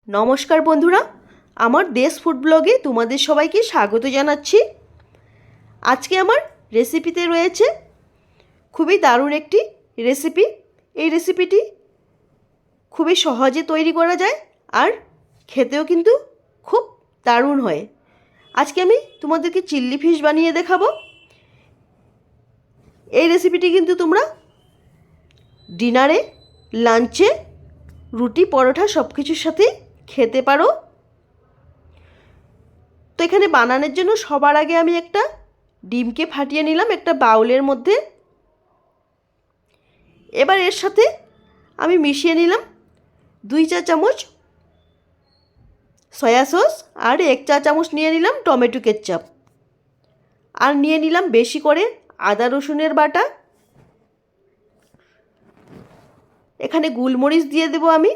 নমস্কার বন্ধুরা, আমার দেশ ফুড ব্লগে তোমাদের সবাইকে স্বাগত জানাচ্ছি। আজকে আমার রেসিপিতে রয়েছে খুবই দারুণ একটি রেসিপি। এই রেসিপিটি খুবই সহজে তৈরি করা যায় আর খেতেও কিন্তু খুব দারুণ হয়। আজকে আমি তোমাদেরকে চিল্লি ফিশ বানিয়ে দেখাবো। এই রেসিপিটি কিন্তু তোমরা ডিনারে, লাঞ্চে, রুটি, পরোটা সব কিছুর সাথেই খেতে পারো। তো এখানে বানানোর জন্য সবার আগে আমি একটা ডিমকে ফাটিয়ে নিলাম একটা বাউলের মধ্যে। এবার এর সাথে আমি মিশিয়ে নিলাম 2 চা চামচ সয়া সস আর 1 চা চামচ নিয়ে নিলাম টমেটো কেচাপ, আর নিয়ে নিলাম বেশি করে আদা রসুনের বাটা। এখানে গোলমরিচ দিয়ে দেব আমি,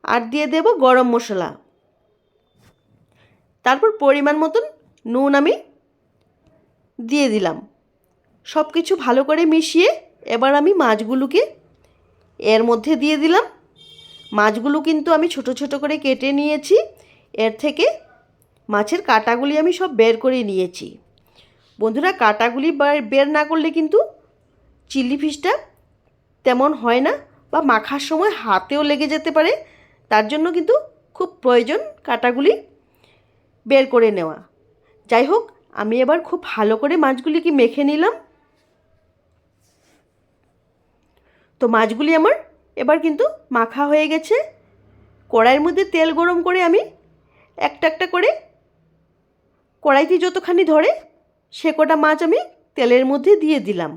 আর দিয়ে দেব গরম মশলা। তারপর পরিমাণ মতন নুন আমি দিয়ে দিলাম। সব কিছু ভালো করে মিশিয়ে এবার আমি মাছগুলোকে এর মধ্যে দিয়ে দিলাম। মাছগুলো কিন্তু আমি ছোট ছোট করে কেটে নিয়েছি। এর থেকে মাছের কাঁটাগুলি আমি সব বের করে নিয়েছি। বন্ধুরা, কাঁটাগুলি বের না করলে কিন্তু চিলি ফিশটা তেমন হয় না, বা মাখার সময় হাতেও লেগে যেতে পারে। তার জন্য কিন্তু খুব প্রয়োজন কাঁটাগুলি বের করে নেওয়া। যাই হোক, আমি এবার খুব ভালো করে মাছগুলিকে মেখে নিলাম। তো মাছগুলি আমার এবার কিন্তু মাখা হয়ে গেছে। কড়াইয়ের মধ্যে তেল গরম করে আমি একটা একটা করে কড়াইতে যতখানি ধরে সে কটা মাছ আমি তেলের মধ্যে দিয়ে দিলাম।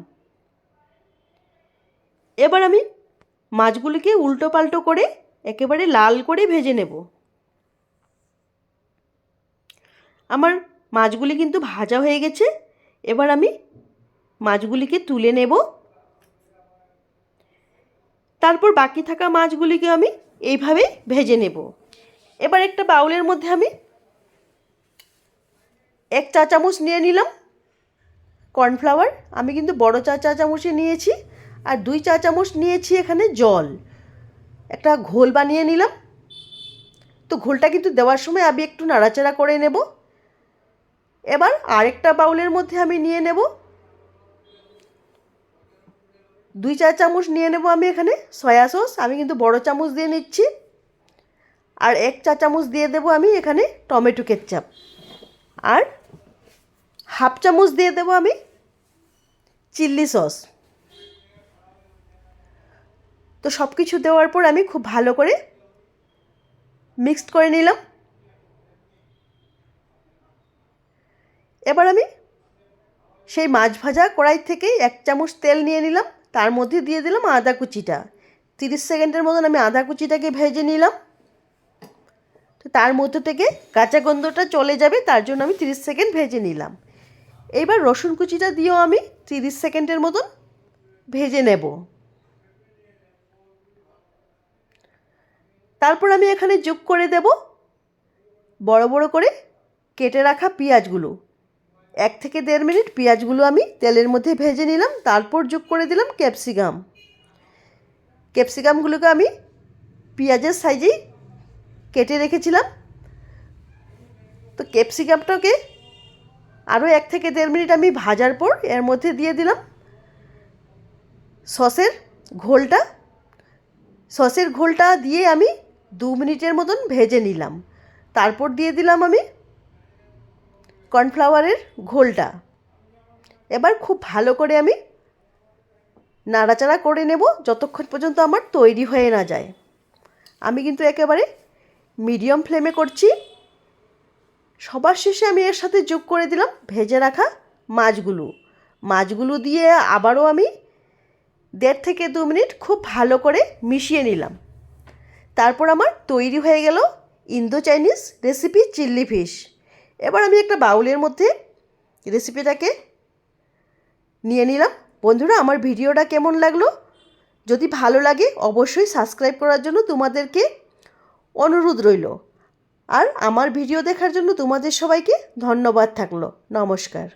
এবার আমি মাছগুলিকে উল্টো পাল্টো করে একেবারে লাল করে ভেজে নেব। আমার মাছগুলি কিন্তু ভাজা হয়ে গেছে। এবার আমি মাছগুলিকে তুলে নেব। তারপর বাকি থাকা মাছগুলিকে আমি এইভাবে ভেজে নেব। এবার একটা বাউলের মধ্যে আমি 1 চা চামচ নিয়ে নিলাম কর্নফ্লাওয়ার। আমি কিন্তু বড় চা চামচে নিয়েছি, আর 2 চা চামচ নিয়েছি এখানে জল। একটা ঘোল বানিয়ে নিলাম। তো ঘোলটা কিন্তু দেওয়ার সময় আমি একটু নাড়াচাড়া করে নেব। এবার আরেকটা বাউলের মধ্যে আমি নিয়ে নেব 2 চা চামচ নিয়ে নেব আমি এখানে সয়া সস। আমি কিন্তু বড় চামচ দিয়ে নিচ্ছি। আর 1 চা চামচ দিয়ে দেব আমি এখানে টমেটো কেচাপ, আর হাফ চামচ দিয়ে দেব আমি চিল্লি সস। তো সব কিছু দেওয়ার পর আমি খুব ভালো করে মিক্সড করে নিলাম। এবার আমি সেই মাছ ভাজা কড়াই থেকে 1 চামচ তেল নিয়ে নিলাম। তার মধ্যে দিয়ে দিলাম আদা কুচিটা। 30 সেকেন্ডের মতন আমি আদা কুচিটাকে ভেজে নিলাম। তো তার মধ্যে থেকে কাঁচা গন্ধটা চলে যাবে, তার জন্য আমি 30 সেকেন্ড ভেজে নিলাম। এইবার রসুন কুচিটা দিয়েও আমি 30 সেকেন্ডের মতন ভেজে নেব। তারপর আমি এখানে যোগ করে দেব বড় বড় করে কেটে রাখা পেঁয়াজগুলো। 1 থেকে 1.5 মিনিট পেঁয়াজগুলো আমি তেলের মধ্যে ভেজে নিলাম। তারপর যোগ করে দিলাম ক্যাপসিকাম। ক্যাপসিকামগুলোকে আমি পেঁয়াজের সাইজেই কেটে রেখেছিলাম। তো ক্যাপসিকামটাকে আরও 1 থেকে 1.5 মিনিট আমি ভাজার পর এর মধ্যে দিয়ে দিলাম সসের ঘোলটা। সসের ঘোলটা দিয়ে আমি 2 মিনিটের মতন ভেজে নিলাম। তারপর দিয়ে দিলাম আমি কর্নফ্লাওয়ারের ঘোলটা। এবার খুব ভালো করে আমি নাড়াচাড়া করে নেব যতক্ষণ পর্যন্ত আমার তৈরি হয়ে না যায়। আমি কিন্তু একেবারে মিডিয়াম ফ্লেমে করছি। সবার শেষে আমি এর সাথে যোগ করে দিলাম ভেজে রাখা মাছগুলো দিয়ে আবারও আমি 1.5 থেকে 2 মিনিট খুব ভালো করে মিশিয়ে নিলাম। তারপর আমার তৈরি হয়ে গেল ইন্দো চাইনিজ রেসিপি চিল্লি ফিশ। এবার আমি একটা বাউলের মধ্যে রেসিপিটাকে নিয়ে নিলাম। বন্ধুরা, আমার ভিডিওটা কেমন লাগলো? যদি ভালো লাগে অবশ্যই সাবস্ক্রাইব করার জন্য তোমাদেরকে অনুরোধ রইল। আর আমার ভিডিও দেখার জন্য তোমাদের সবাইকে ধন্যবাদ থাকলো। নমস্কার।